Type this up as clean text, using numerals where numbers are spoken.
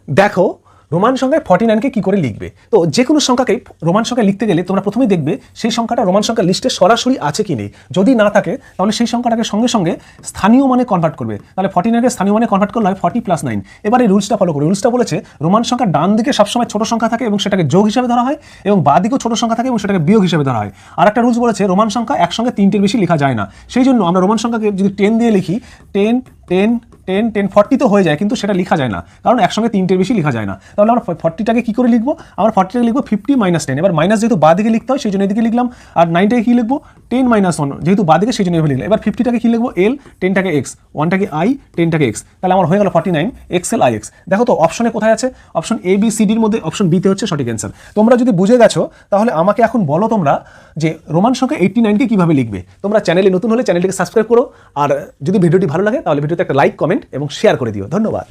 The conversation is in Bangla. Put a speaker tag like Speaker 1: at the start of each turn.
Speaker 1: দেখো রোমান সংখ্যায় 49কে কি করে লিখবে। তো যে কোনো সংখ্যাকে রোমান সংখ্যায় লিখতে গেলে তোমরা প্রথমেই দেখবে সেই সংখ্যাটা রোমান সংখ্যার লিস্টে সরাসরি আছে কি নেই। যদি না থাকে তাহলে সেই সংখ্যাটাকে সঙ্গে সঙ্গে স্থানীয় মানে কনভার্ট করবে। তাহলে 49কে স্থানীয় মানে কনভার্ট করলে হয় 40 + 9। এবার এই রুলসটা ফলো করবে। রুলসটা বলেছে রোমান সংখ্যার ডান দিকে সবসময় ছোট সংখ্যা থাকে এবং সেটাকে যোগ হিসেবে ধরা হয়, এবং বাঁ দিকেও ছোট সংখ্যা থাকে এবং সেটাকে বিয়োগ হিসেবে ধরা হয়। আর একটা রুলস বলেছে রোমান সংখ্যা একসঙ্গে 3টের বেশি লেখা যায় না। সেই জন্য আমরা রোমান সংখ্যাকে যদি 10 দিয়ে লিখি 10 10 10 10 40 তো হয়ে যায়, কিন্তু সেটা লেখা যায় না, কারণ একসঙ্গে 3টের বেশি লেখা যায় না। তাহলে আমরা 40টাকে কি করে লিখবো? আমরা 40টাকে লিখবো 50 - 10। এবার মাইনাস যেহেতু বাঁ দিকে লিখতে হয় সেই জন্য এদিকে লিখলাম, আর 9টাকে কি লিখবো 10 - 1, যেহেতু বাঁ দিকে সেই জন্য এভাবে লিখলাম। এবার 50টাকে কি লিখবো L, 10টাকে X, 1টাকে I, 10টাকে X। তাহলে আমার হয়ে গেল 49 XL IX। দেখো তো অপশনে কোথায় আছে? Option A B C D এর মধ্যে অপশন বিতে হচ্ছে সঠিক অ্যান্সার। তোমরা যদি বুঝে গেছো তাহলে আমাকে এখন বলো তোমরা যে রোমান সংখ্যা 89কে কিভাবে লিখবে। তোমরা চ্যানেলে নতুন হলে চ্যানেলটিকে সাবস্ক্রাইব করো, আর যদি ভিডিওটি ভালো লাগে তাহলে ভিডিওতে একটা লাইক, কমেন্ট এবং শেয়ার করে দিও। ধন্যবাদ।